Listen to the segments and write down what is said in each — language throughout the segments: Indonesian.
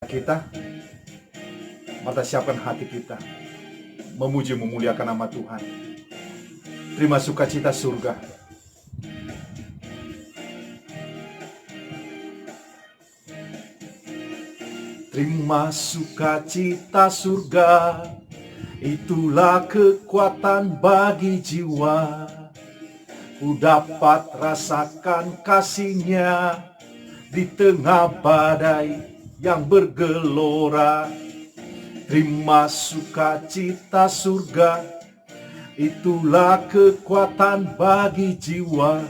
kita, mata siapkan hati kita, memuji memuliakan nama Tuhan. Terima sukacita surga. Terima sukacita surga, itulah kekuatan bagi jiwa. Ku dapat rasakan kasih-Nya di tengah badai yang bergelora. Terima sukacita surga, itulah kekuatan bagi jiwa.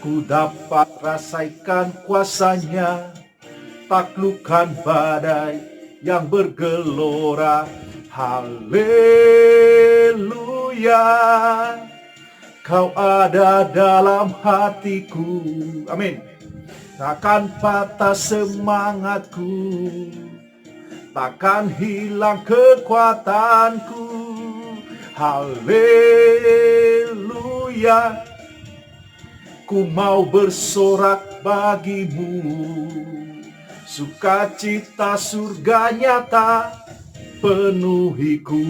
Ku dapat rasakan kuasa-Nya, taklukkan badai yang bergelora. Haleluya, Kau ada dalam hatiku. Amin. Takkan patah semangatku, takkan hilang kekuatanku. Haleluya, ku mau bersorak bagimu. Sukacita surga nyata penuhiku.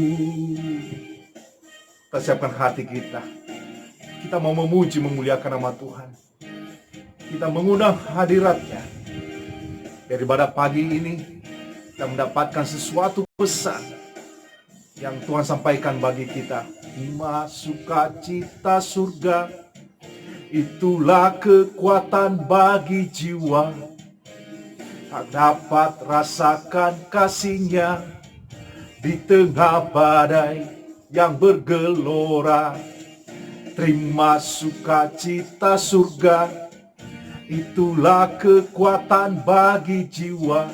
Kita siapkan hati kita. Kita mau memuji memuliakan nama Tuhan. Kita mengundang hadirat-Nya. Daripada pagi ini kita mendapatkan sesuatu pesan yang Tuhan sampaikan bagi kita. Sukacita surga, itulah kekuatan bagi jiwa. Tak dapat rasakan kasih-Nya di tengah badai yang bergelora. Terima sukacita surga, itulah kekuatan bagi jiwa.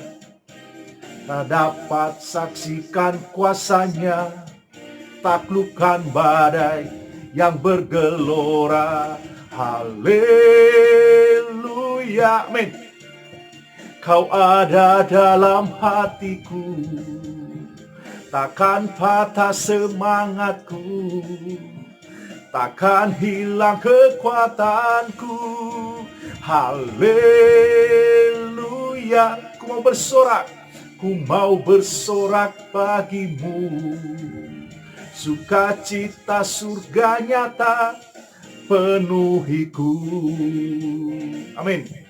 Tak dapat saksikan kuasa-Nya, taklukkan badai yang bergelora. Haleluya, amin. Kau ada dalam hatiku, takkan patah semangatku, takkan hilang kekuatanku. Haleluya, ku mau bersorak, ku mau bersorak bagimu. Sukacita surga nyata penuhiku. Amin.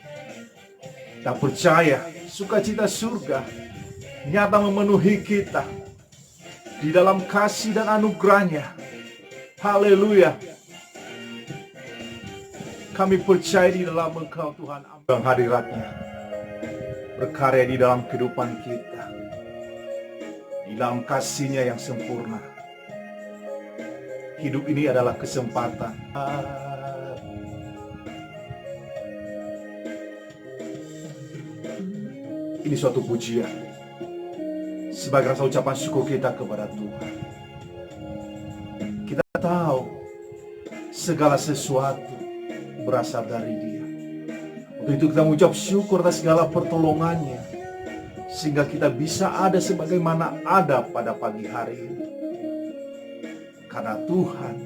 Kita percaya sukacita surga nyata memenuhi kita di dalam kasih dan anugerah-Nya. Haleluya. Kami percaya di dalam Engkau Tuhan, dalam hadirat-Nya berkarya di dalam kehidupan kita, di dalam kasih-Nya yang sempurna. Hidup ini adalah kesempatan. Ini suatu pujian sebagai rasa ucapan syukur kita kepada Tuhan. Kita tahu segala sesuatu berasal dari Dia. Untuk itu kita mengucap syukur atas segala pertolongan-Nya, sehingga kita bisa ada sebagaimana ada pada pagi hari ini. Karena Tuhan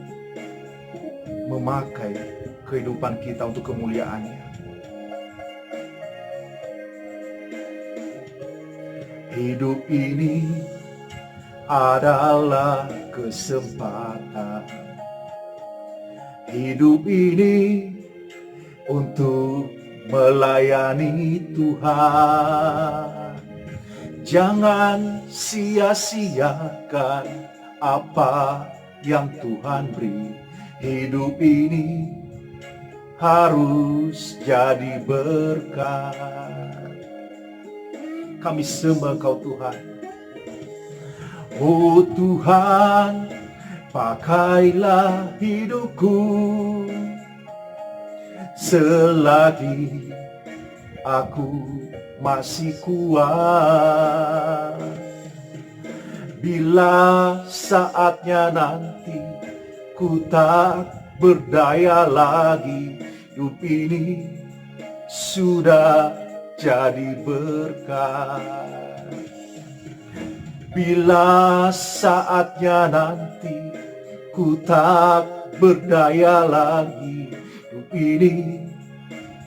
memakai kehidupan kita untuk kemuliaan-Nya. Hidup ini adalah kesempatan. Hidup ini untuk melayani Tuhan. Jangan sia-siakan apa yang Tuhan beri. Hidup ini harus jadi berkat. Kami sembah Engkau Tuhan. Oh Tuhan, pakailah hidupku selagi aku masih kuat. Bila saatnya nanti ku tak berdaya lagi, hidup ini sudah jadi berkat. Bila saatnya nanti ku tak berdaya lagi, hidup ini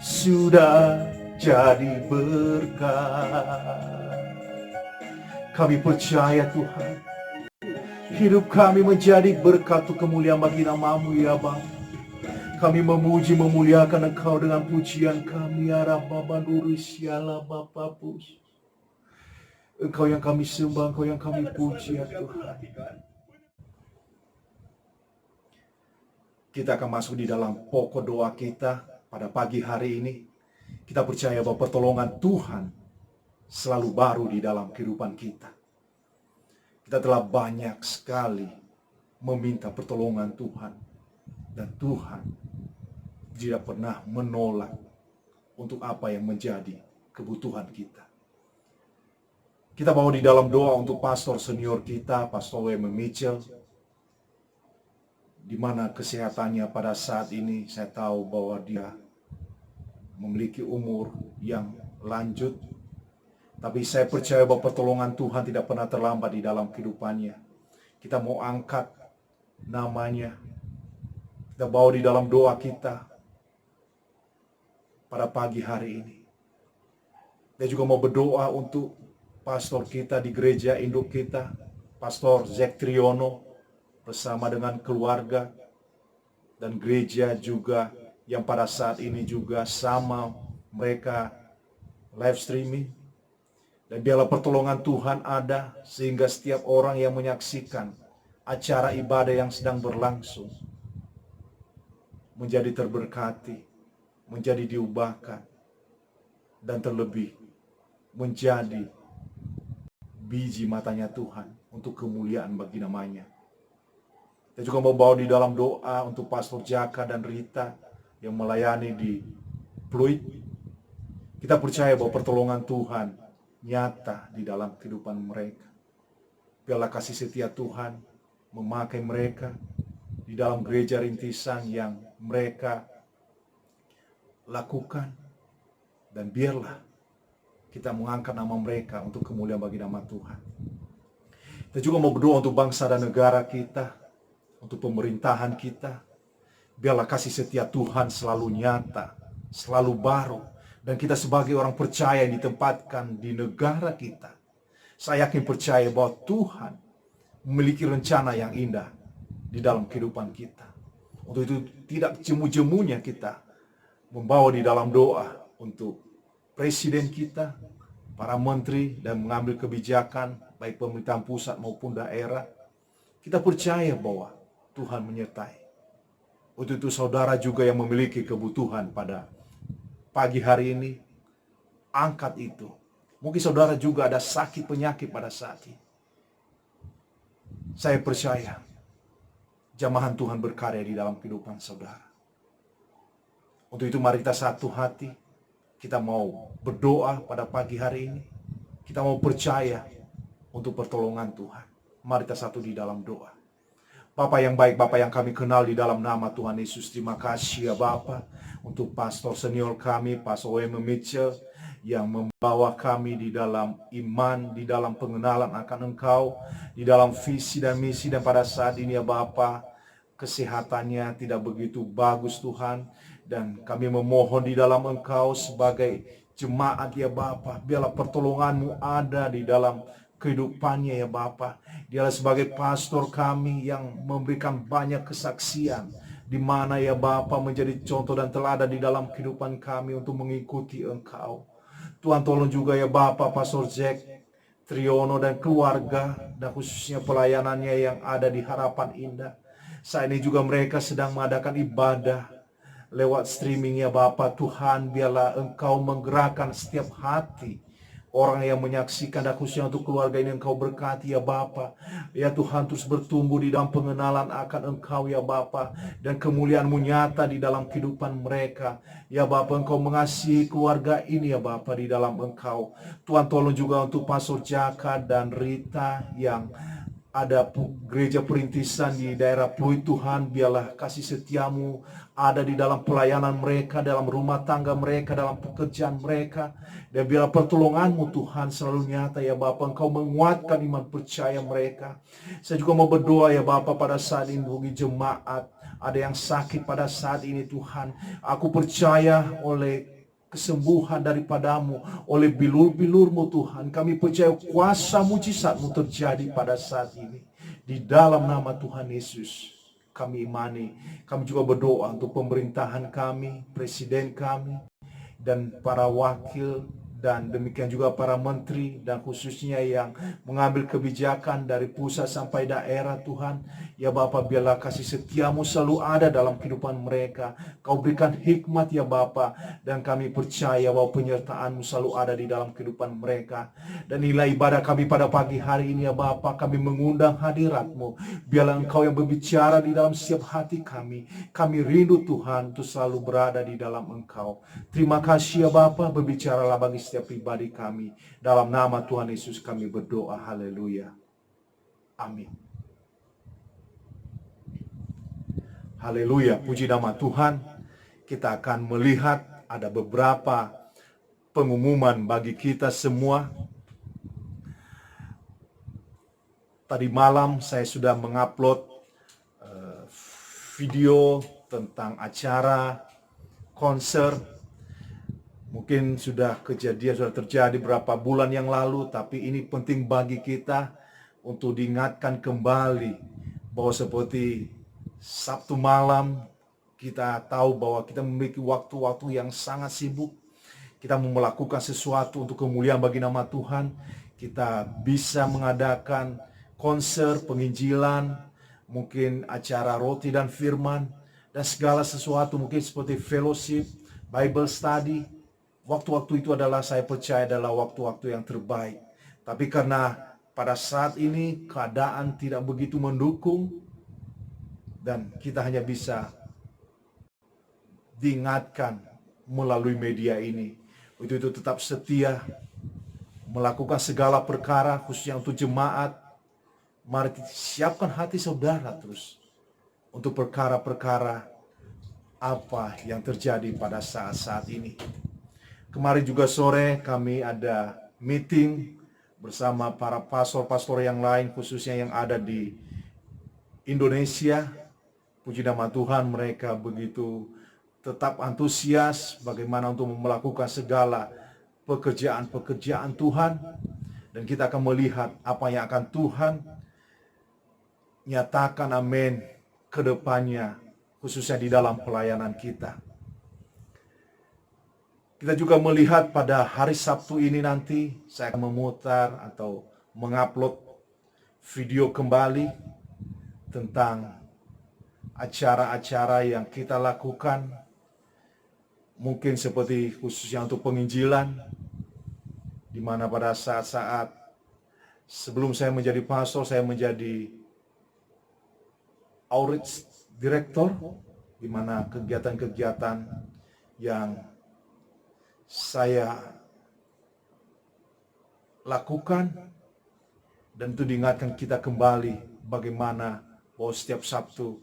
sudah jadi berkat. Kami percaya Tuhan, hidup kami menjadi berkat untuk kemuliaan bagi nama-Mu ya Bapa. Kami memuji memuliakan Engkau dengan pujian kami ya Rabbabanduris ya Bapapus. Engkau yang kami sembah, Engkau yang kami puji ya Tuhan. Kita akan masuk di dalam pokok doa kita pada pagi hari ini. Kita percaya bahwa pertolongan Tuhan selalu baru di dalam kehidupan kita. Kita telah banyak sekali meminta pertolongan Tuhan. Dan Tuhan tidak pernah menolak untuk apa yang menjadi kebutuhan kita. Kita bawa di dalam doa untuk pastor senior kita, Pastor W.M. Mitchell, di mana kesehatannya pada saat ini saya tahu bahwa dia memiliki umur yang lanjut. Tapi saya percaya bahwa pertolongan Tuhan tidak pernah terlambat di dalam kehidupannya. Kita mau angkat namanya. Kita bawa di dalam doa kita pada pagi hari ini. Kita juga mau berdoa untuk pastor kita di gereja induk kita, Pastor Zack Triono, bersama dengan keluarga dan gereja juga yang pada saat ini juga sama mereka live streaming. Dan biarlah pertolongan Tuhan ada sehingga setiap orang yang menyaksikan acara ibadah yang sedang berlangsung menjadi terberkati, menjadi diubahkan, dan terlebih menjadi biji matanya Tuhan untuk kemuliaan bagi namanya. Kita juga mau bawa di dalam doa untuk Pastor Jaka dan Rita yang melayani di Pluit. Kita percaya bahwa pertolongan Tuhan nyata di dalam kehidupan mereka. Biarlah kasih setia Tuhan memakai mereka di dalam gereja rintisan yang mereka lakukan. Dan biarlah kita mengangkat nama mereka untuk kemuliaan bagi nama Tuhan. Kita juga mau berdoa untuk bangsa dan negara kita, untuk pemerintahan kita. Biarlah kasih setia Tuhan selalu nyata, selalu baru. Dan kita sebagai orang percaya yang ditempatkan di negara kita, saya yakin percaya bahwa Tuhan memiliki rencana yang indah di dalam kehidupan kita. Untuk itu tidak jemu-jemunya kita membawa di dalam doa untuk presiden kita, para menteri, dan mengambil kebijakan baik pemerintahan pusat maupun daerah. Kita percaya bahwa Tuhan menyertai. Untuk itu saudara juga yang memiliki kebutuhan pada pagi hari ini, angkat itu. Mungkin saudara juga ada sakit penyakit pada saat ini. Saya percaya jamahan Tuhan berkarya di dalam kehidupan saudara. Untuk itu mari kita satu hati. Kita mau berdoa pada pagi hari ini. Kita mau percaya untuk pertolongan Tuhan. Mari kita satu di dalam doa. Bapa yang baik, Bapa yang kami kenal di dalam nama Tuhan Yesus. Terima kasih ya Bapa untuk pastor senior kami, Pastor W.M. Mitchell, yang membawa kami di dalam iman, di dalam pengenalan akan Engkau, di dalam visi dan misi. Dan pada saat ini ya Bapa, kesehatannya tidak begitu bagus Tuhan. Dan kami memohon di dalam Engkau sebagai jemaat ya Bapa, biarlah pertolongan-Mu ada di dalam kehidupannya ya Bapa. Dialah sebagai pastor kami yang memberikan banyak kesaksian, di mana ya Bapa menjadi contoh dan teladan di dalam kehidupan kami untuk mengikuti Engkau. Tuhan tolong juga ya Bapa Pastor Zack Triono dan keluarga, dan khususnya pelayanannya yang ada di Harapan Indah. Saat ini juga mereka sedang mengadakan ibadah lewat streaming ya Bapa. Tuhan, biarlah Engkau menggerakkan setiap hati orang yang menyaksikan, dan khususnya untuk keluarga ini Engkau berkati ya Bapa. Ya Tuhan, terus bertumbuh di dalam pengenalan akan Engkau ya Bapa, dan kemuliaan-Mu nyata di dalam kehidupan mereka. Ya Bapa, Engkau mengasihi keluarga ini ya Bapa di dalam Engkau. Tuhan tolong juga untuk Pastor Jaka dan Rita yang ada gereja perintisan di daerah Pluit. Tuhan, biarlah kasih setia-Mu ada di dalam pelayanan mereka, dalam rumah tangga mereka, dalam pekerjaan mereka. Dan biarlah pertolongan-Mu Tuhan selalu nyata ya Bapa. Engkau menguatkan iman percaya mereka. Saya juga mau berdoa ya Bapa pada saat ini bagi jemaat. Ada yang sakit pada saat ini Tuhan. Aku percaya oleh kesembuhan daripadamu oleh bilur-bilur-Mu Tuhan. Kami percaya kuasa mujizat-Mu terjadi pada saat ini. Di dalam nama Tuhan Yesus kami imani. Kami juga berdoa untuk pemerintahan kami, presiden kami, dan para wakil, dan demikian juga para menteri, dan khususnya yang mengambil kebijakan dari pusat sampai daerah Tuhan. Ya Bapa, biarlah kasih setia-Mu selalu ada dalam kehidupan mereka. Kau berikan hikmat ya Bapa, dan kami percaya bahwa penyertaan-Mu selalu ada di dalam kehidupan mereka. Dan nilai ibadah kami pada pagi hari ini ya Bapa, kami mengundang hadirat-Mu. Biarlah Engkau yang berbicara di dalam setiap hati kami. Kami rindu Tuhan untuk selalu berada di dalam Engkau. Terima kasih ya Bapa, berbicaralah bagi setiap pribadi kami. Dalam nama Tuhan Yesus kami berdoa, haleluya. Amin. Haleluya, puji nama Tuhan. Kita akan melihat ada beberapa pengumuman bagi kita semua. Tadi malam saya sudah mengupload video tentang acara konser. Mungkin sudah terjadi beberapa bulan yang lalu, tapi ini penting bagi kita untuk diingatkan kembali bahwa seperti Sabtu malam kita tahu bahwa kita memiliki waktu-waktu yang sangat sibuk. Kita mau melakukan sesuatu untuk kemuliaan bagi nama Tuhan. Kita bisa mengadakan konser penginjilan, mungkin acara roti dan firman, dan segala sesuatu mungkin seperti fellowship, Bible study. Waktu-waktu itu adalah, saya percaya, adalah waktu-waktu yang terbaik. Tapi karena pada saat ini keadaan tidak begitu mendukung, dan kita hanya bisa diingatkan melalui media ini, itu tetap setia melakukan segala perkara, khususnya untuk jemaat. Mari siapkan hati saudara terus untuk perkara-perkara apa yang terjadi pada saat-saat ini. Kemarin juga sore kami ada meeting bersama para pastor-pastor yang lain, khususnya yang ada di Indonesia. Puji nama Tuhan, mereka begitu tetap antusias bagaimana untuk melakukan segala pekerjaan-pekerjaan Tuhan. Dan kita akan melihat apa yang akan Tuhan nyatakan, amin, ke depannya, khususnya di dalam pelayanan kita. Kita juga melihat pada hari Sabtu ini nanti, saya akan memutar atau mengupload video kembali tentang acara-acara yang kita lakukan. Mungkin seperti khususnya untuk penginjilan, di mana pada saat-saat sebelum saya menjadi pastor, saya menjadi outreach director, di mana kegiatan-kegiatan yang saya lakukan, dan itu diingatkan kita kembali bagaimana bahwa setiap Sabtu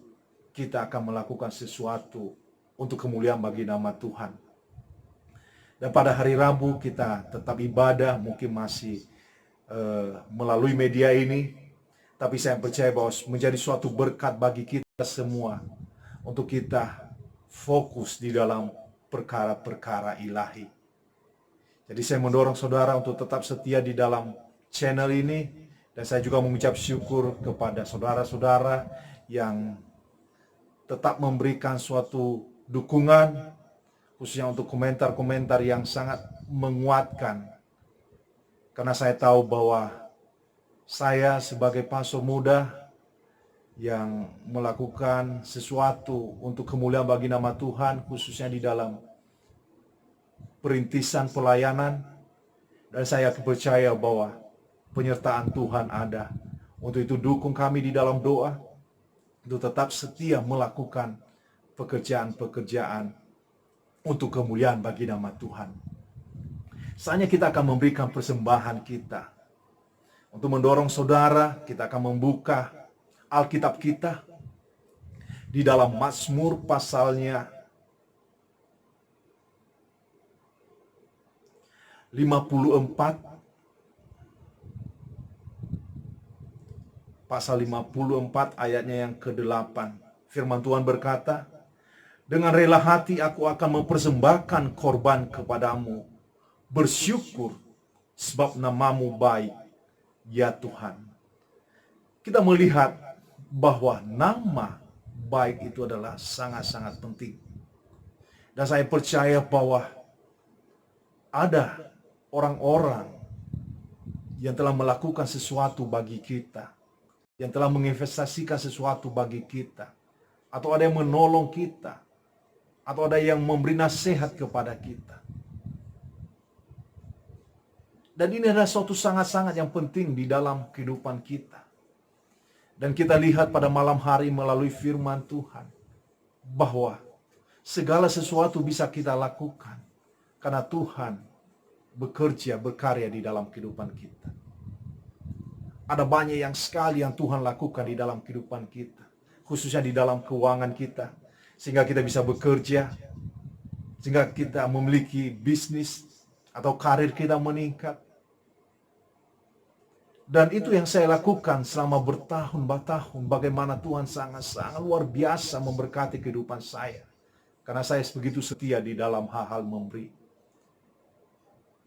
kita akan melakukan sesuatu untuk kemuliaan bagi nama Tuhan. Dan pada hari Rabu kita tetap ibadah, mungkin masih melalui media ini, tapi saya percaya bahwa menjadi suatu berkat bagi kita semua untuk kita fokus di dalam perkara-perkara ilahi. Jadi saya mendorong saudara untuk tetap setia di dalam channel ini, dan saya juga mengucap syukur kepada saudara-saudara yang tetap memberikan suatu dukungan, khususnya untuk komentar-komentar yang sangat menguatkan. Karena saya tahu bahwa saya sebagai pastor muda yang melakukan sesuatu untuk kemuliaan bagi nama Tuhan, khususnya di dalam perintisan pelayanan, dan saya percaya bahwa penyertaan Tuhan ada. Untuk itu dukung kami di dalam doa, untuk tetap setia melakukan pekerjaan-pekerjaan untuk kemuliaan bagi nama Tuhan. Saatnya kita akan memberikan persembahan kita. Untuk mendorong saudara, kita akan membuka Alkitab kita di dalam Mazmur pasalnya 54, pasal 54 ayatnya yang ke-8. Firman Tuhan berkata, Dengan rela hati aku akan mempersembahkan korban kepadamu. Bersyukur sebab namamu baik, ya Tuhan. Kita melihat bahwa nama baik itu adalah sangat-sangat penting. Dan saya percaya bahwa ada orang-orang yang telah melakukan sesuatu bagi kita, yang telah menginvestasikan sesuatu bagi kita, atau ada yang menolong kita, atau ada yang memberi nasihat kepada kita. Dan ini adalah suatu sangat-sangat yang penting di dalam kehidupan kita. Dan kita lihat pada malam hari melalui firman Tuhan, bahwa segala sesuatu bisa kita lakukan, karena Tuhan bekerja, berkarya di dalam kehidupan kita. Ada banyak yang sekali yang Tuhan lakukan di dalam kehidupan kita, khususnya di dalam keuangan kita, sehingga kita bisa bekerja, sehingga kita memiliki bisnis atau karir kita meningkat. Dan itu yang saya lakukan selama bertahun-tahun, bagaimana Tuhan sangat-sangat luar biasa memberkati kehidupan saya. Karena saya begitu setia di dalam hal-hal memberi.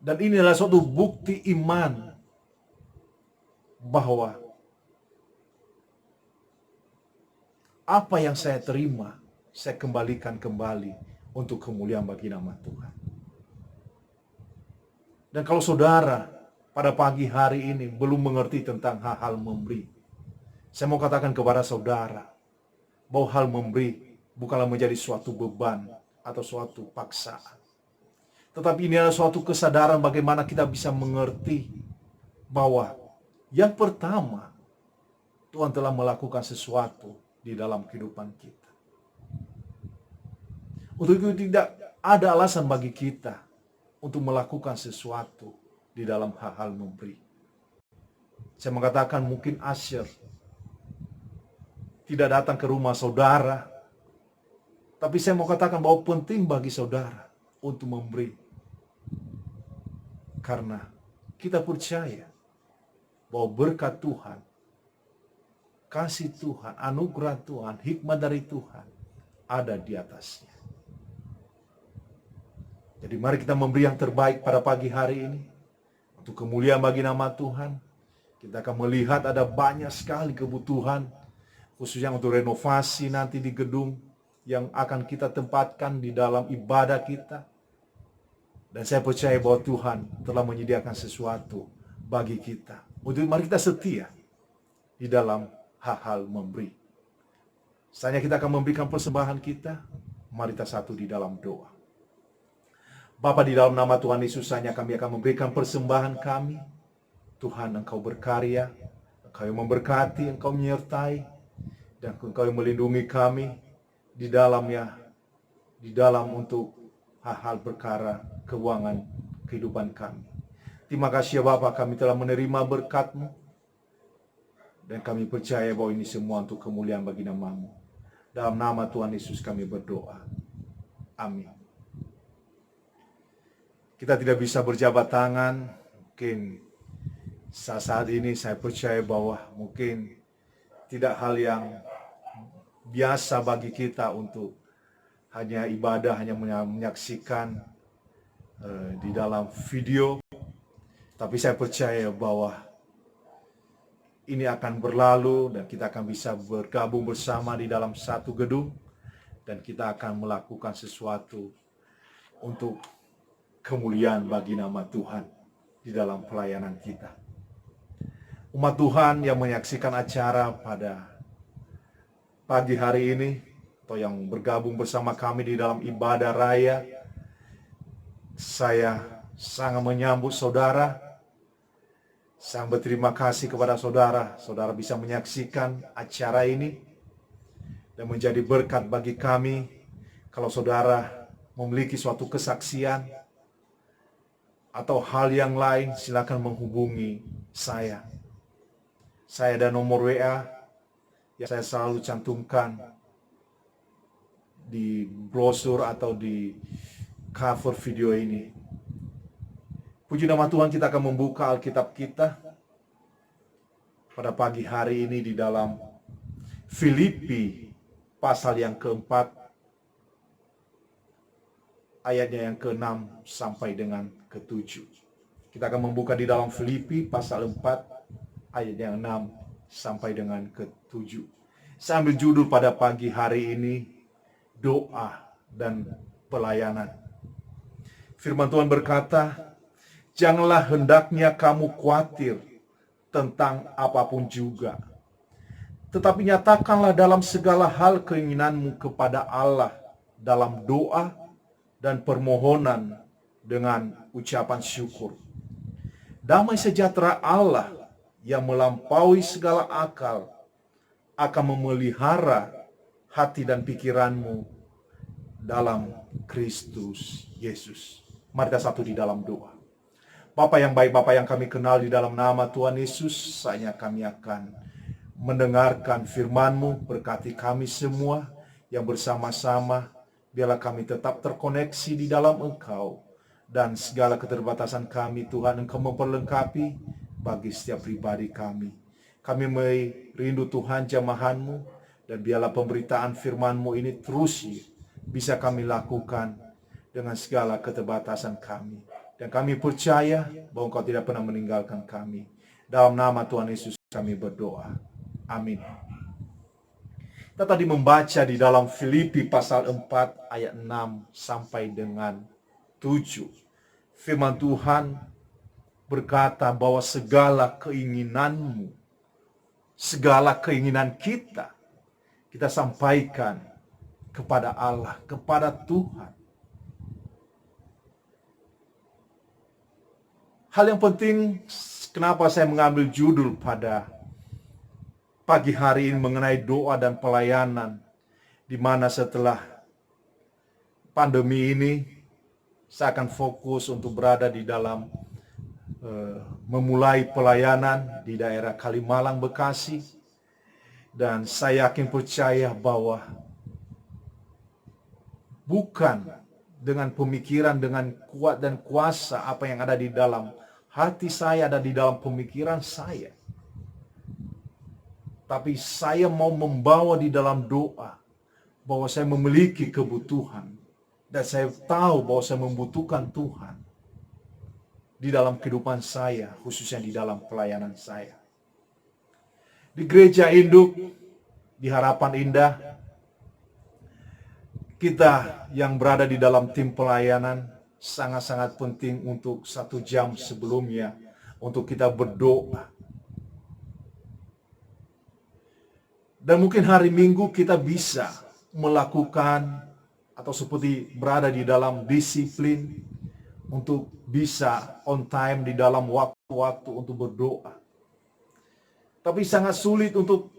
Dan ini adalah suatu bukti iman bahwa apa yang saya terima, saya kembalikan kembali untuk kemuliaan bagi nama Tuhan. Dan kalau saudara pada pagi hari ini belum mengerti tentang hal-hal memberi, saya mau katakan kepada saudara bahwa hal memberi bukanlah menjadi suatu beban atau suatu paksaan. Tetapi ini adalah suatu kesadaran bagaimana kita bisa mengerti bahwa yang pertama, Tuhan telah melakukan sesuatu di dalam kehidupan kita. Untuk itu tidak ada alasan bagi kita untuk melakukan sesuatu di dalam hal-hal memberi. Saya mengatakan mungkin Asher tidak datang ke rumah saudara, tapi saya mau katakan bahwa penting bagi saudara untuk memberi. Karena kita percaya bahwa berkat Tuhan, kasih Tuhan, anugerah Tuhan, hikmat dari Tuhan ada di atasnya. Jadi mari kita memberi yang terbaik pada pagi hari ini. Untuk kemuliaan bagi nama Tuhan. Kita akan melihat ada banyak sekali kebutuhan, khususnya untuk renovasi nanti di gedung yang akan kita tempatkan di dalam ibadah kita. Dan saya percaya bahwa Tuhan telah menyediakan sesuatu bagi kita. Untuk mari kita setia di dalam hal-hal memberi. Selanjutnya kita akan memberikan persembahan kita. Mari kita satu di dalam doa. Bapa, di dalam nama Tuhan Yesus hanya kami akan memberikan persembahan kami. Tuhan, Engkau berkarya, Engkau yang memberkati, Engkau menyertai, dan Engkau yang melindungi kami di dalamnya, di dalam untuk hal-hal perkara keuangan kehidupan kami. Terima kasih ya Bapa, kami telah menerima berkat-Mu, dan kami percaya bahwa ini semua untuk kemuliaan bagi nama-Mu. Dalam nama Tuhan Yesus kami berdoa. Amin. Kita tidak bisa berjabat tangan. Mungkin saat ini saya percaya bahwa mungkin tidak hal yang biasa bagi kita untuk hanya ibadah, hanya menyaksikan di dalam video. Tapi saya percaya bahwa ini akan berlalu dan kita akan bisa bergabung bersama di dalam satu gedung. Dan kita akan melakukan sesuatu untuk kemuliaan bagi nama Tuhan di dalam pelayanan kita. Umat Tuhan yang menyaksikan acara pada pagi hari ini, atau yang bergabung bersama kami di dalam ibadah raya, saya sangat menyambut saudara. Saya berterima kasih kepada saudara. Saudara bisa menyaksikan acara ini dan menjadi berkat bagi kami. Kalau saudara memiliki suatu kesaksian atau hal yang lain, silakan menghubungi saya. Saya ada nomor WA yang saya selalu cantumkan di brosur atau di cover video ini. Puji nama Tuhan, kita akan membuka Alkitab kita pada pagi hari ini di dalam Filipi pasal yang keempat. ayatnya yang ke-6 sampai dengan ke-7. Kita akan membuka di dalam Filipi pasal 4 ayat yang 6 sampai dengan ke-7. Saya ambil judul pada pagi hari ini, doa dan pelayanan. Firman Tuhan berkata, janganlah hendaknya kamu khawatir tentang apapun juga, tetapi nyatakanlah dalam segala hal keinginanmu kepada Allah dalam doa dan permohonan dengan ucapan syukur. Damai sejahtera Allah yang melampaui segala akal akan memelihara hati dan pikiranmu dalam Kristus Yesus. Mari kita satu di dalam doa. Bapa yang baik, Bapa yang kami kenal, di dalam nama Tuhan Yesus, saatnya kami akan mendengarkan firman-Mu. Berkati kami semua yang bersama-sama, biarlah kami tetap terkoneksi di dalam Engkau. Dan segala keterbatasan kami, Tuhan, Engkau memperlengkapi bagi setiap pribadi kami. Kami merindu Tuhan jamahan-Mu, dan biarlah pemberitaan firman-Mu ini terus bisa kami lakukan dengan segala keterbatasan kami. Dan kami percaya bahwa Engkau tidak pernah meninggalkan kami. Dalam nama Tuhan Yesus kami berdoa. Amin. Kita tadi membaca di dalam Filipi pasal 4 ayat 6 sampai dengan 7. Firman Tuhan berkata bahwa segala keinginanmu, segala keinginan kita sampaikan kepada Allah, kepada Tuhan. Hal yang penting, kenapa saya mengambil judul pada pagi hari ini mengenai doa dan pelayanan, di mana setelah pandemi ini, saya akan fokus untuk berada di dalam memulai pelayanan di daerah Kalimalang, Bekasi. Dan saya yakin percaya bahwa bukan dengan pemikiran, dengan kuat dan kuasa apa yang ada di dalam hati saya, ada di dalam pemikiran saya, tapi saya mau membawa di dalam doa bahwa saya memiliki kebutuhan. Dan saya tahu bahwa saya membutuhkan Tuhan di dalam kehidupan saya, khususnya di dalam pelayanan saya. Di gereja induk, di Harapan Indah, kita yang berada di dalam tim pelayanan, sangat-sangat penting untuk 1 jam sebelumnya, untuk kita berdoa. Dan mungkin hari Minggu kita bisa melakukan atau seperti berada di dalam disiplin untuk bisa on time di dalam waktu-waktu untuk berdoa. Tapi sangat sulit untuk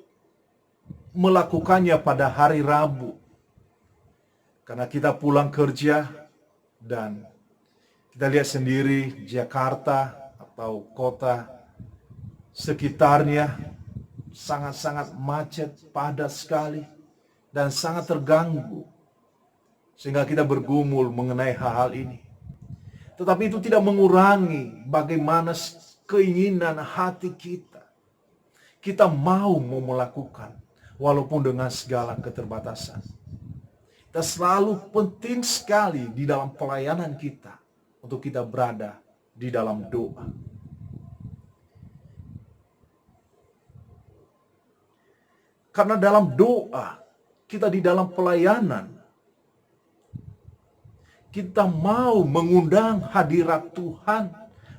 melakukannya pada hari Rabu. Karena kita pulang kerja dan kita lihat sendiri Jakarta atau kota sekitarnya sangat-sangat macet, padat sekali, dan sangat terganggu. Sehingga kita bergumul mengenai hal-hal ini. Tetapi itu tidak mengurangi bagaimana keinginan hati kita. Kita mau melakukan walaupun dengan segala keterbatasan. Kita selalu penting sekali di dalam pelayanan kita untuk kita berada di dalam doa. Karena dalam doa, kita di dalam pelayanan, kita mau mengundang hadirat Tuhan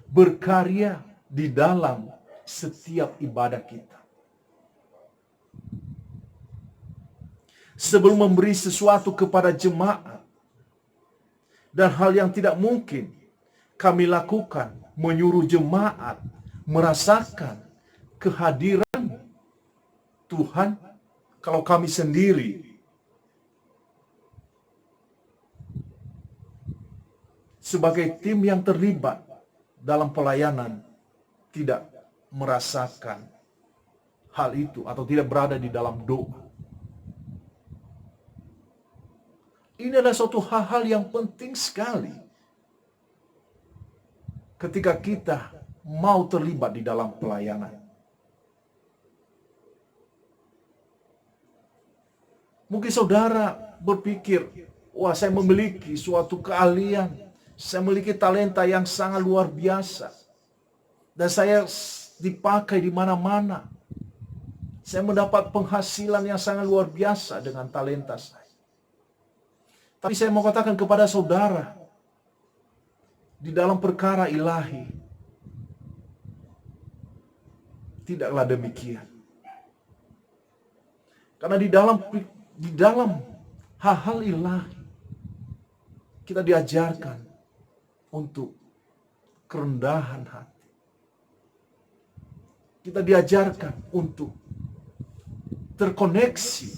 berkarya di dalam setiap ibadah kita. Sebelum memberi sesuatu kepada jemaat, dan hal yang tidak mungkin kami lakukan, menyuruh jemaat merasakan kehadiran Tuhan, kalau kami sendiri sebagai tim yang terlibat dalam pelayanan tidak merasakan hal itu atau tidak berada di dalam doa. Ini adalah suatu hal-hal yang penting sekali ketika kita mau terlibat di dalam pelayanan. Mungkin saudara berpikir, Wah, saya memiliki suatu keahlian. Saya memiliki talenta yang sangat luar biasa. Dan saya dipakai di mana-mana. Saya mendapat penghasilan yang sangat luar biasa dengan talenta saya. Tapi saya mau katakan kepada saudara, di dalam perkara ilahi, tidaklah demikian. Karena di dalam hal-hal ilahi, kita diajarkan untuk kerendahan hati. Kita diajarkan untuk terkoneksi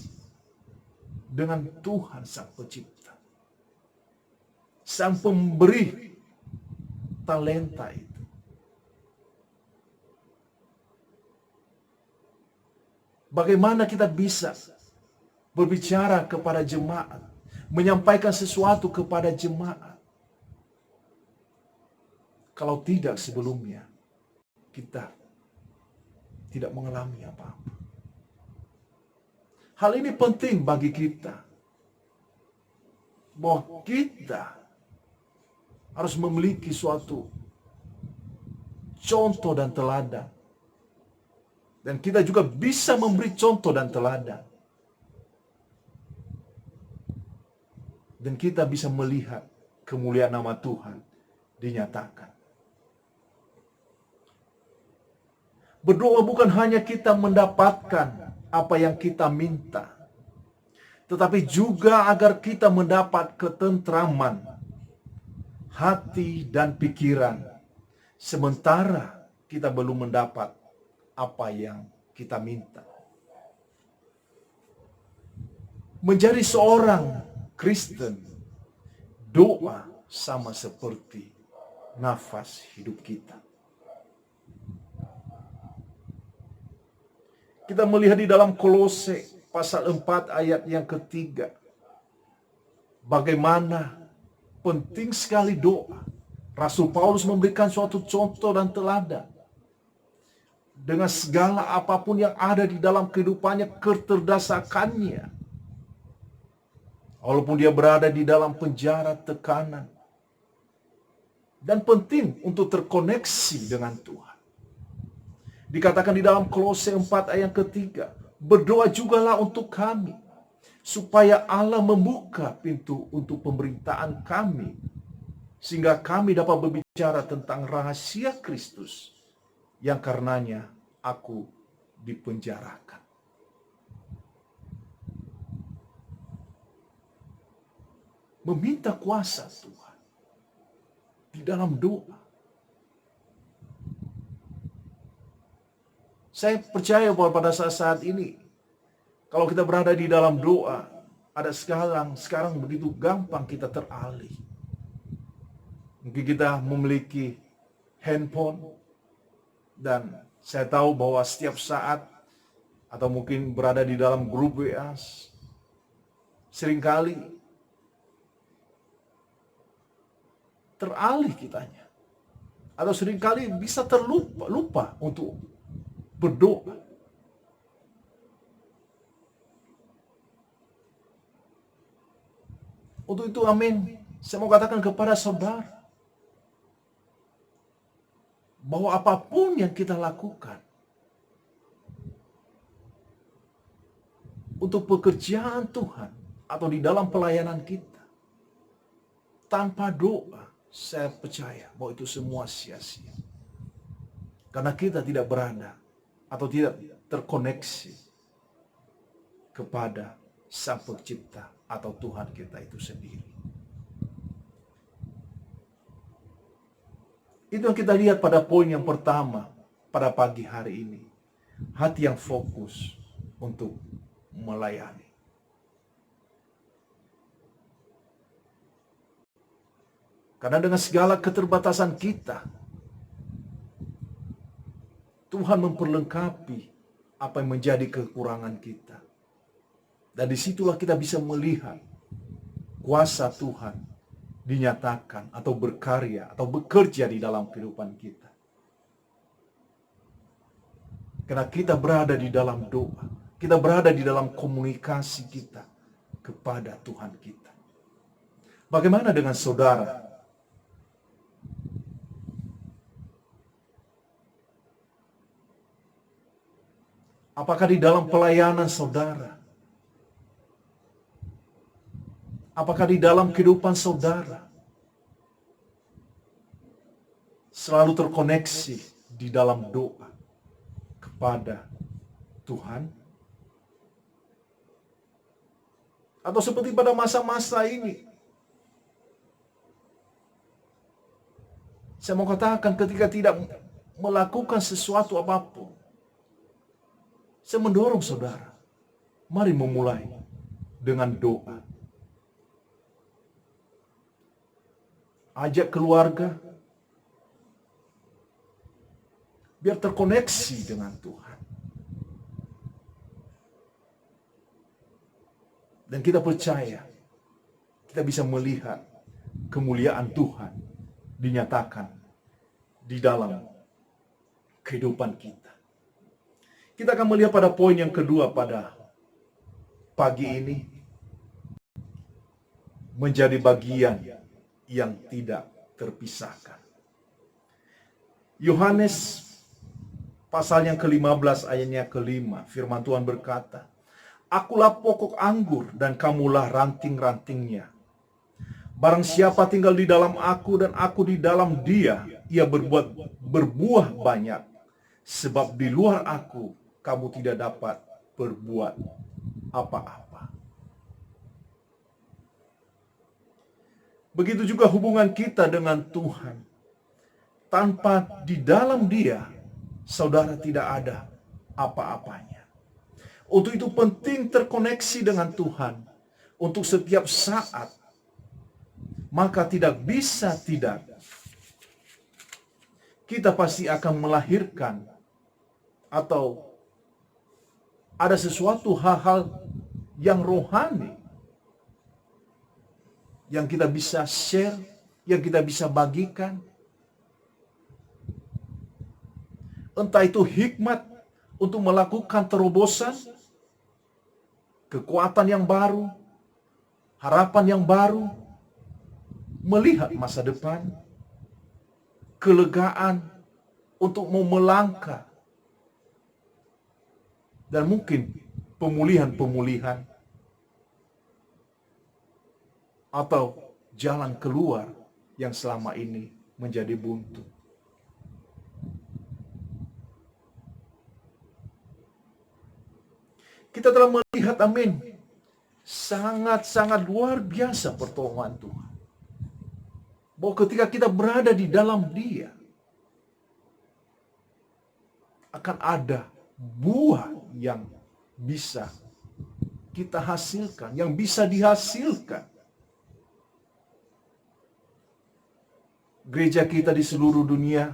dengan Tuhan Sang Pencipta, Sang Pemberi talenta itu. Bagaimana kita bisa berbicara kepada jemaat, menyampaikan sesuatu kepada jemaat, kalau tidak sebelumnya kita tidak mengalami apa-apa. Hal ini penting bagi kita, bahwa kita harus memiliki suatu contoh dan teladan. Dan kita juga bisa memberi contoh dan teladan. Dan kita bisa melihat kemuliaan nama Tuhan dinyatakan. Berdoa bukan hanya kita mendapatkan apa yang kita minta, tetapi juga agar kita mendapat ketentraman hati dan pikiran, sementara kita belum mendapat apa yang kita minta. Menjadi seorang Kristen, doa sama seperti nafas hidup kita. Kita melihat di dalam Kolose pasal 4 ayat yang ketiga, bagaimana penting sekali doa. Rasul Paulus memberikan suatu contoh dan teladan. Dengan segala apapun yang ada di dalam kehidupannya, keterdesakannya. Walaupun dia berada di dalam penjara, tekanan. Dan penting untuk terkoneksi dengan Tuhan. Dikatakan di dalam Kolose 4 ayat ketiga, berdoa jugalah untuk kami, supaya Allah membuka pintu untuk pemberitaan kami, sehingga kami dapat berbicara tentang rahasia Kristus, yang karenanya aku dipenjarakan. Meminta kuasa Tuhan di dalam doa. Saya percaya bahwa pada saat ini, kalau kita berada di dalam doa, ada sekarang begitu gampang kita teralih. Mungkin kita memiliki handphone, dan saya tahu bahwa setiap saat, atau mungkin berada di dalam grup WA, seringkali teralih kitanya. Atau seringkali bisa lupa untuk berdoa. Untuk itu, amin, saya mau katakan kepada saudara, bahwa apapun yang kita lakukan untuk pekerjaan Tuhan atau di dalam pelayanan kita, tanpa doa, saya percaya bahwa itu semua sia-sia. Karena kita tidak berada atau tidak terkoneksi kepada Sang Pencipta atau Tuhan kita itu sendiri. Itu yang kita lihat pada poin yang pertama pada pagi hari ini. Hati yang fokus untuk melayani. Karena dengan segala keterbatasan kita, Tuhan memperlengkapi apa yang menjadi kekurangan kita. Dan disitulah kita bisa melihat kuasa Tuhan dinyatakan atau berkarya atau bekerja di dalam kehidupan kita. Karena kita berada di dalam doa, kita berada di dalam komunikasi kita kepada Tuhan kita. Bagaimana dengan saudara? Apakah di dalam pelayanan saudara? Apakah di dalam kehidupan saudara selalu terkoneksi di dalam doa kepada Tuhan? Atau seperti pada masa-masa ini, saya mau katakan ketika tidak melakukan sesuatu apapun, saya mendorong saudara, mari memulai dengan doa. Ajak keluarga, biar terkoneksi dengan Tuhan. Dan kita percaya, kita bisa melihat kemuliaan Tuhan dinyatakan di dalam kehidupan kita. Kita akan melihat pada poin yang kedua pada pagi ini, menjadi bagian yang tidak terpisahkan. Yohanes pasal yang ke-15 ayatnya ke-5, firman Tuhan berkata, "Akulah pokok anggur dan kamulah ranting-rantingnya. Barang siapa tinggal di dalam aku dan aku di dalam dia, ia berbuah banyak. Sebab di luar aku, kamu tidak dapat berbuat apa-apa." Begitu juga hubungan kita dengan Tuhan. Tanpa di dalam dia, saudara tidak ada apa-apanya. Untuk itu penting terkoneksi dengan Tuhan untuk setiap saat. Maka tidak bisa tidak, kita pasti akan melahirkan atau ada sesuatu hal-hal yang rohani yang kita bisa share, yang kita bisa bagikan. Entah itu hikmat untuk melakukan terobosan, kekuatan yang baru, harapan yang baru, melihat masa depan, kelegaan untuk mau melangkah, dan mungkin pemulihan-pemulihan atau jalan keluar yang selama ini menjadi buntu. Kita telah melihat, amin, sangat-sangat luar biasa pertolongan Tuhan. Bahwa ketika kita berada di dalam dia, akan ada buah yang bisa kita hasilkan, yang bisa dihasilkan. Gereja kita di seluruh dunia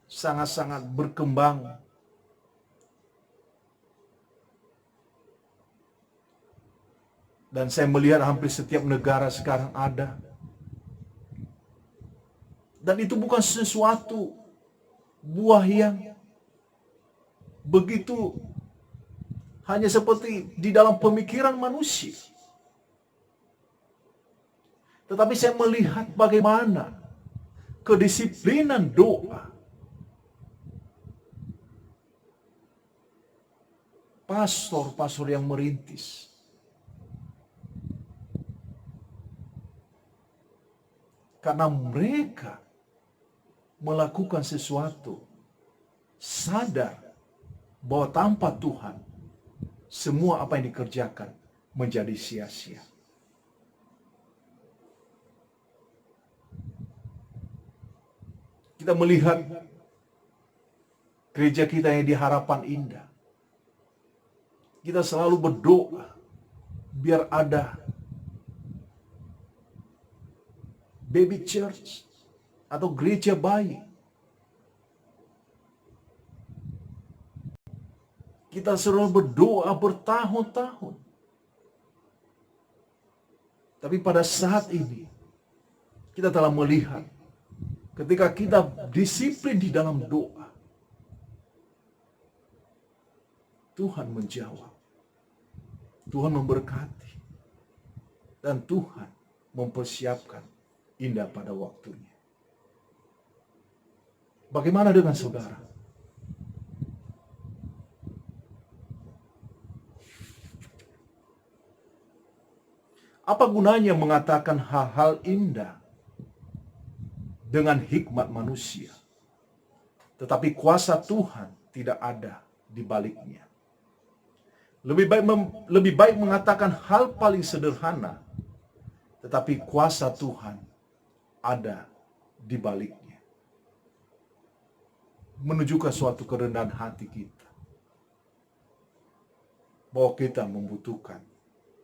sangat-sangat berkembang. Dan saya melihat hampir setiap negara sekarang ada. Dan itu bukan sesuatu buah yang begitu hanya seperti di dalam pemikiran manusia. Tetapi saya melihat bagaimana kedisiplinan doa, pastor-pastor yang merintis, karena mereka melakukan sesuatu sadar bahwa tanpa Tuhan semua apa yang dikerjakan menjadi sia-sia. Kita melihat gereja kita yang di Harapan Indah, kita selalu berdoa biar ada baby church atau gereja bayi. Kita selalu berdoa bertahun-tahun. Tapi pada saat ini, kita telah melihat ketika kita disiplin di dalam doa, Tuhan menjawab. Tuhan memberkati. Dan Tuhan mempersiapkan indah pada waktunya. Bagaimana dengan saudara? Apa gunanya mengatakan hal-hal indah dengan hikmat manusia, tetapi kuasa Tuhan tidak ada di baliknya? Lebih baik mengatakan hal paling sederhana, tetapi kuasa Tuhan ada di baliknya. Menunjukkan suatu kerendahan hati kita, bahwa kita membutuhkan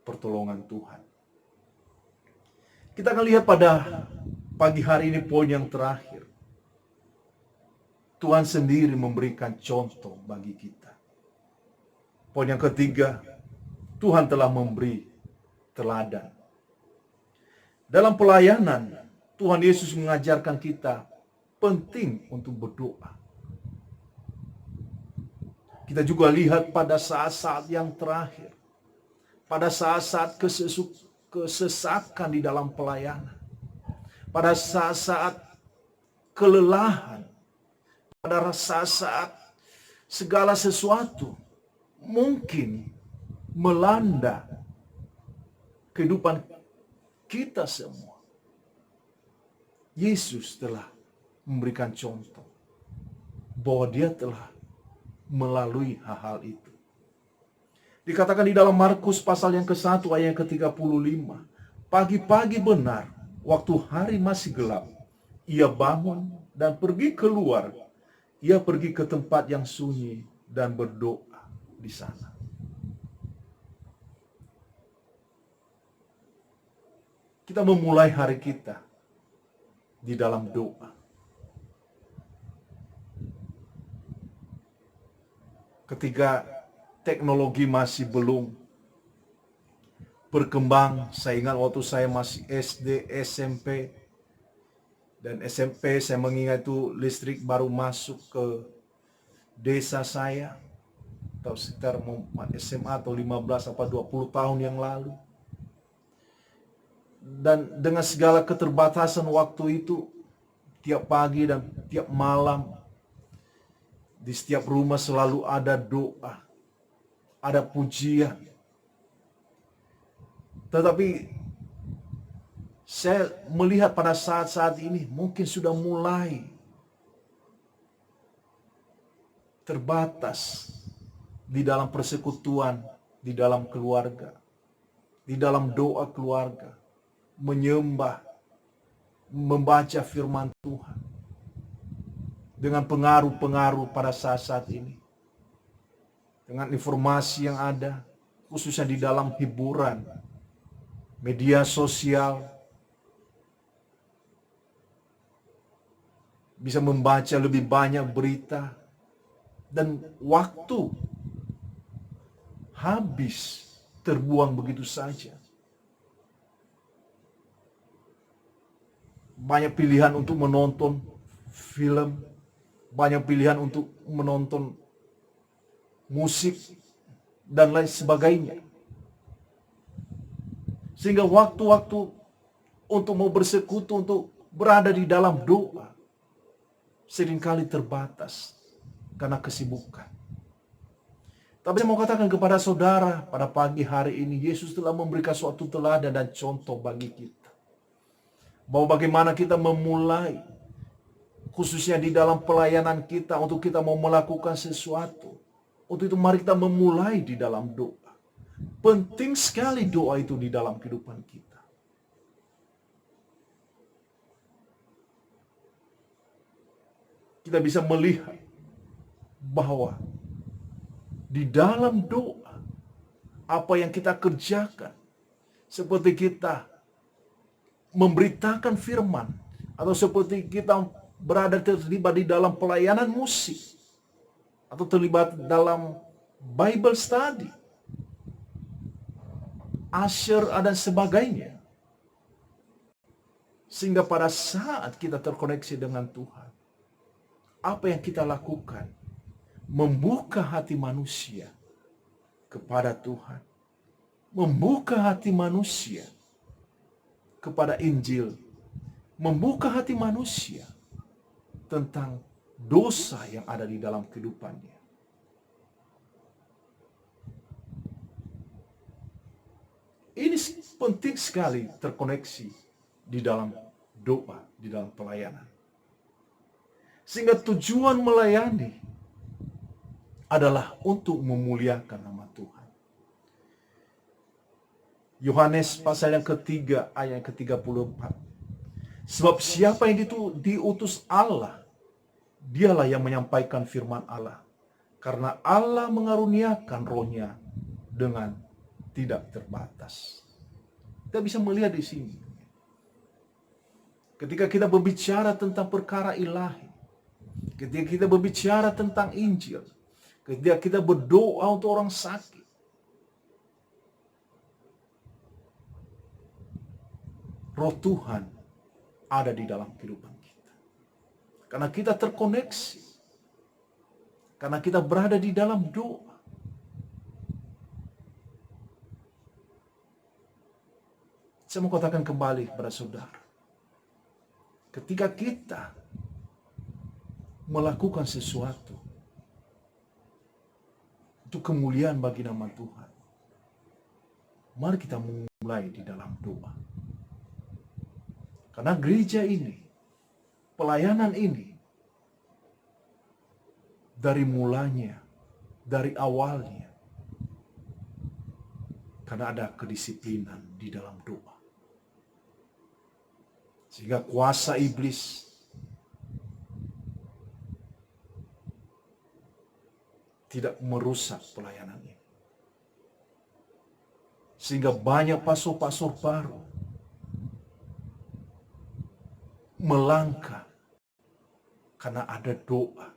pertolongan Tuhan. Kita akan lihat pada pagi hari ini poin yang terakhir. Tuhan sendiri memberikan contoh bagi kita. Poin yang ketiga, Tuhan telah memberi teladan. Dalam pelayanan, Tuhan Yesus mengajarkan kita penting untuk berdoa. Kita juga lihat pada saat-saat yang terakhir, pada saat-saat kesesakan di dalam pelayanan, pada saat-saat kelelahan, pada saat-saat segala sesuatu mungkin melanda kehidupan kita semua. Yesus telah memberikan contoh bahwa dia telah melalui hal-hal itu. Dikatakan di dalam Markus pasal yang ke-1 ayat yang ke-35. Pagi-pagi benar, waktu hari masih gelap, ia bangun dan pergi keluar. Ia pergi ke tempat yang sunyi dan berdoa di sana. Kita memulai hari kita di dalam doa. Ketika teknologi masih belum berkembang, saya ingat waktu saya masih SD, SMP, dan SMP saya mengingat itu listrik baru masuk ke desa saya, atau sekitar SMA atau 15 apa 20 tahun yang lalu. Dan dengan segala keterbatasan waktu itu, tiap pagi dan tiap malam, di setiap rumah selalu ada doa, ada pujian. Tetapi saya melihat pada saat-saat ini mungkin sudah mulai terbatas di dalam persekutuan, di dalam keluarga, di dalam doa keluarga, menyembah, membaca firman Tuhan, dengan pengaruh-pengaruh pada saat-saat ini, dengan informasi yang ada, khususnya di dalam hiburan, media sosial, bisa membaca lebih banyak berita, dan waktu habis terbuang begitu saja. Banyak pilihan untuk menonton film, banyak pilihan untuk menonton musik, dan lain sebagainya. Sehingga waktu-waktu untuk mau bersekutu, untuk berada di dalam doa, seringkali terbatas karena kesibukan. Tapi saya mau katakan kepada saudara, pada pagi hari ini, Yesus telah memberikan suatu teladan dan contoh bagi kita. Bahwa bagaimana kita memulai, khususnya di dalam pelayanan kita, untuk kita mau melakukan sesuatu. Untuk itu mari kita memulai di dalam doa. Penting sekali doa itu di dalam kehidupan kita. Kita bisa melihat bahwa di dalam doa, apa yang kita kerjakan, seperti kita memberitakan firman, atau seperti kita terlibat di dalam pelayanan musik, atau terlibat dalam Bible study, usher, dan sebagainya. Sehingga pada saat kita terkoneksi dengan Tuhan, apa yang kita lakukan? Membuka hati manusia kepada Tuhan. Membuka hati manusia kepada Injil, membuka hati manusia tentang dosa yang ada di dalam kehidupannya. Ini penting sekali terkoneksi di dalam doa, di dalam pelayanan. Sehingga tujuan melayani adalah untuk memuliakan nama Tuhan. Yohanes pasal yang ketiga ayat yang ke-34. Sebab siapa yang diutus Allah, dialah yang menyampaikan firman Allah. Karena Allah mengaruniakan rohnya dengan tidak terbatas. Kita bisa melihat di sini. Ketika kita berbicara tentang perkara ilahi, ketika kita berbicara tentang Injil, ketika kita berdoa untuk orang sakit, Roh Tuhan ada di dalam kehidupan kita. Karena kita terkoneksi. Karena kita berada di dalam doa. Saya mau katakan kembali kepada saudara. Ketika kita melakukan sesuatu untuk kemuliaan bagi nama Tuhan, mari kita mulai di dalam doa. Karena gereja ini, pelayanan ini, dari mulanya, dari awalnya, karena ada kedisiplinan di dalam doa. Sehingga kuasa iblis tidak merusak pelayanan ini. Sehingga banyak pastor-pastor baru melangkah karena ada doa.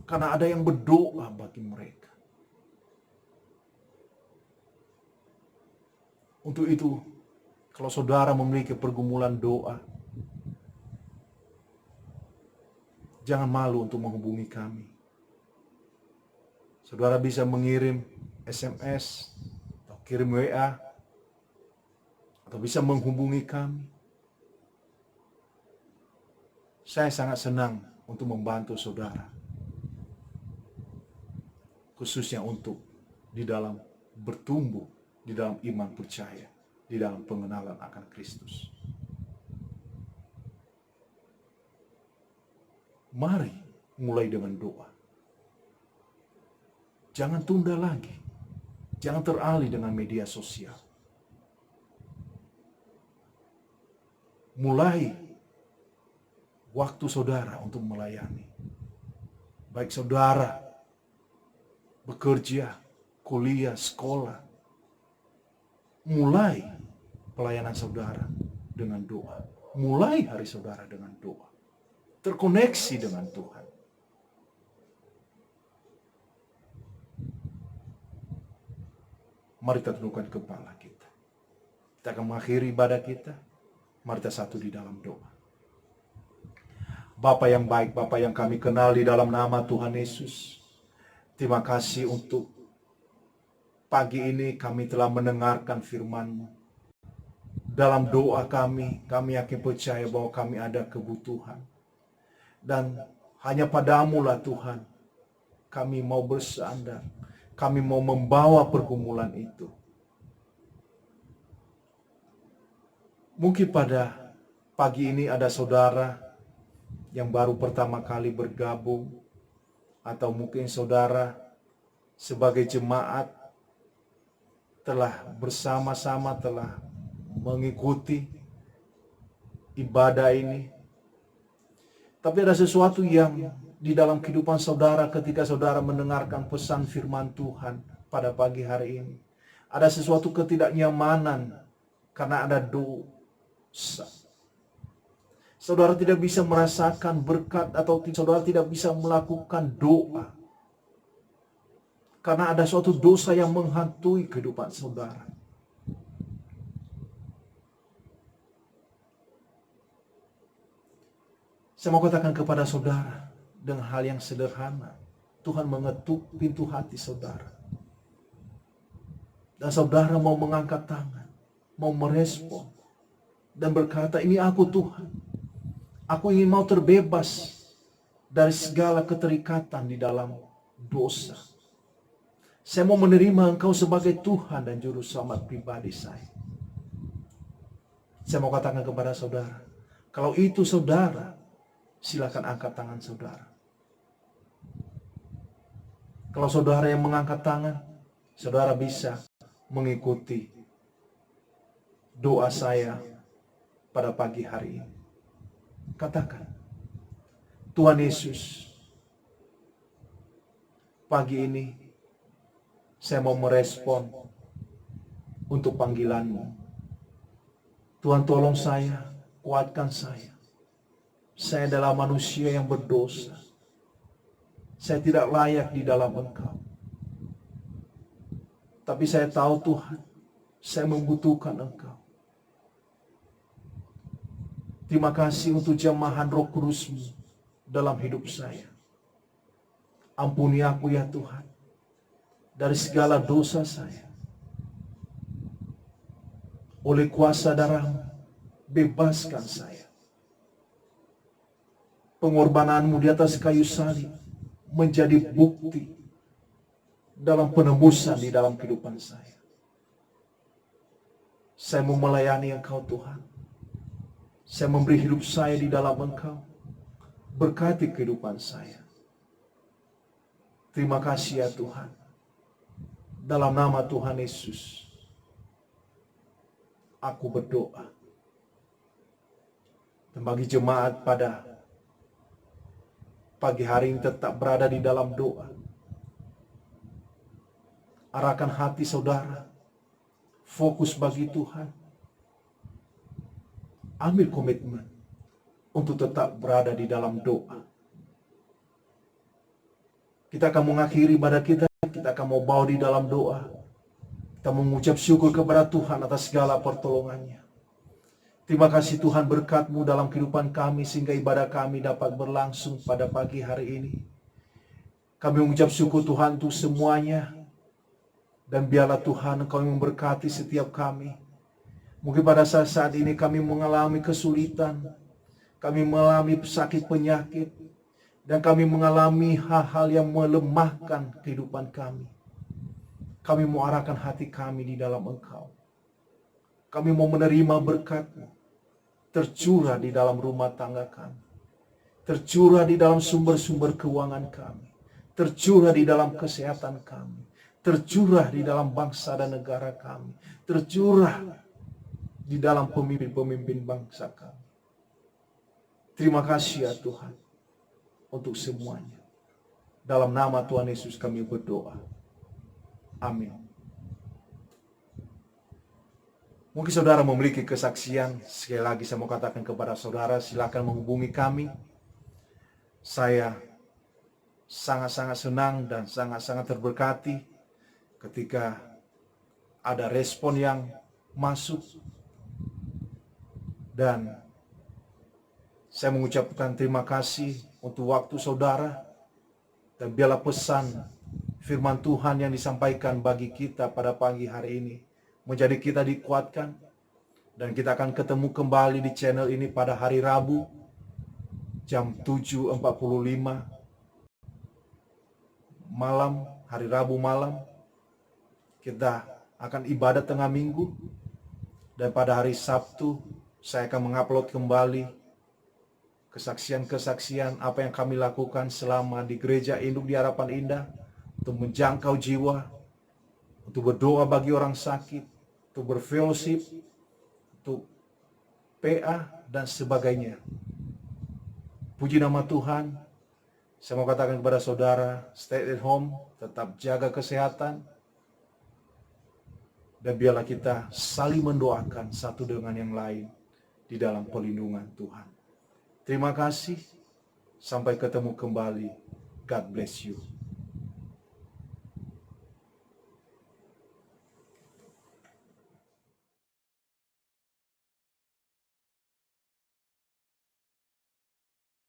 Karena ada yang berdoa bagi mereka. Untuk itu, kalau saudara memiliki pergumulan doa, jangan malu untuk menghubungi kami. Saudara bisa mengirim SMS atau kirim WA, atau bisa menghubungi kami. Saya sangat senang untuk membantu saudara. Khususnya untuk di dalam bertumbuh, di dalam iman percaya, di dalam pengenalan akan Kristus. Mari mulai dengan doa. Jangan tunda lagi. Jangan teralih dengan media sosial. Mulai waktu saudara untuk melayani. Baik saudara bekerja, kuliah, sekolah. Mulai pelayanan saudara dengan doa. Mulai hari saudara dengan doa. Terkoneksi dengan Tuhan. Mari kita tundukkan kepala kita. Kita akan mengakhiri ibadah kita. Mari kita satu di dalam doa. Bapa yang baik, Bapa yang kami kenal di dalam nama Tuhan Yesus. Terima kasih untuk pagi ini kami telah mendengarkan firman-Mu. Dalam doa kami yakin percaya bahwa kami ada kebutuhan. Dan hanya padamu lah Tuhan, kami mau bersandar. Kami mau membawa pergumulan itu. Mungkin pada pagi ini ada saudara yang baru pertama kali bergabung. Atau mungkin saudara sebagai jemaat telah bersama-sama telah mengikuti ibadah ini. Tapi ada sesuatu yang di dalam kehidupan saudara ketika saudara mendengarkan pesan firman Tuhan pada pagi hari ini. Ada sesuatu ketidaknyamanan karena ada dosa. Saudara tidak bisa merasakan berkat atau saudara tidak bisa melakukan doa. Karena ada suatu dosa yang menghantui kehidupan saudara. Saya mau katakan kepada saudara dengan hal yang sederhana. Tuhan mengetuk pintu hati saudara. Dan saudara mau mengangkat tangan, mau merespon, dan berkata, ini aku Tuhan. Aku ingin mau terbebas dari segala keterikatan di dalam dosa. Saya mau menerima Engkau sebagai Tuhan dan Juru Selamat pribadi saya. Saya mau katakan kepada saudara, kalau itu saudara, silakan angkat tangan saudara. Kalau saudara yang mengangkat tangan, saudara bisa mengikuti doa saya pada pagi hari ini. Katakan, Tuhan Yesus, pagi ini saya mau merespon untuk panggilan-Mu. Tuhan tolong saya, kuatkan saya. Saya adalah manusia yang berdosa. Saya tidak layak di dalam Engkau. Tapi saya tahu Tuhan, saya membutuhkan Engkau. Terima kasih untuk jamahan Roh Kudus-Mu dalam hidup saya. Ampuni aku ya Tuhan, dari segala dosa saya. Oleh kuasa darah-Mu, bebaskan saya. Pengorbanan-Mu di atas kayu salib menjadi bukti dalam penebusan di dalam kehidupan saya. Saya mau melayani Engkau Tuhan. Saya memberi hidup saya di dalam Engkau. Berkati kehidupan saya. Terima kasih ya Tuhan. Dalam nama Tuhan Yesus, aku berdoa. Dan bagi jemaat pada pagi hari ini tetap berada di dalam doa. Arahkan hati saudara. Fokus bagi Tuhan. Ambil komitmen untuk tetap berada di dalam doa. Kita akan mengakhiri ibadah kita akan mau bawa di dalam doa. Kita mengucap syukur kepada Tuhan atas segala pertolongannya. Terima kasih Tuhan berkat-Mu dalam kehidupan kami sehingga ibadah kami dapat berlangsung pada pagi hari ini. Kami mengucap syukur Tuhan untuk semuanya. Dan biarlah Tuhan Engkau yang memberkati setiap kami. Mungkin pada saat ini kami mengalami kesulitan. Kami mengalami sakit penyakit. Dan kami mengalami hal-hal yang melemahkan kehidupan kami. Kami mau arahkan hati kami di dalam Engkau. Kami mau menerima berkat-Mu tercurah di dalam rumah tangga kami. Tercurah di dalam sumber-sumber keuangan kami. Tercurah di dalam kesehatan kami. Tercurah di dalam bangsa dan negara kami. Tercurah di dalam pemimpin-pemimpin bangsa kami. Terima kasih ya Tuhan untuk semuanya. Dalam nama Tuhan Yesus kami berdoa. Amin. Mungkin saudara memiliki kesaksian. Sekali lagi saya mau katakan kepada saudara, silakan menghubungi kami. Saya sangat-sangat senang dan sangat-sangat terberkati ketika ada respon yang masuk. Dan saya mengucapkan terima kasih untuk waktu saudara. Dan biarlah pesan firman Tuhan yang disampaikan bagi kita pada pagi hari ini menjadi kita dikuatkan. Dan kita akan ketemu kembali di channel ini pada hari Rabu jam 7.45 malam, hari Rabu malam. Kita akan ibadah tengah minggu. Dan pada hari Sabtu saya akan mengupload kembali kesaksian-kesaksian apa yang kami lakukan selama di Gereja Induk di Harapan Indah untuk menjangkau jiwa, untuk berdoa bagi orang sakit, untuk berfellowship, untuk PA dan sebagainya. Puji nama Tuhan. Saya mau katakan kepada saudara, stay at home, tetap jaga kesehatan, dan biarlah kita saling mendoakan satu dengan yang lain di dalam perlindungan Tuhan. Terima kasih. Sampai ketemu kembali. God bless you.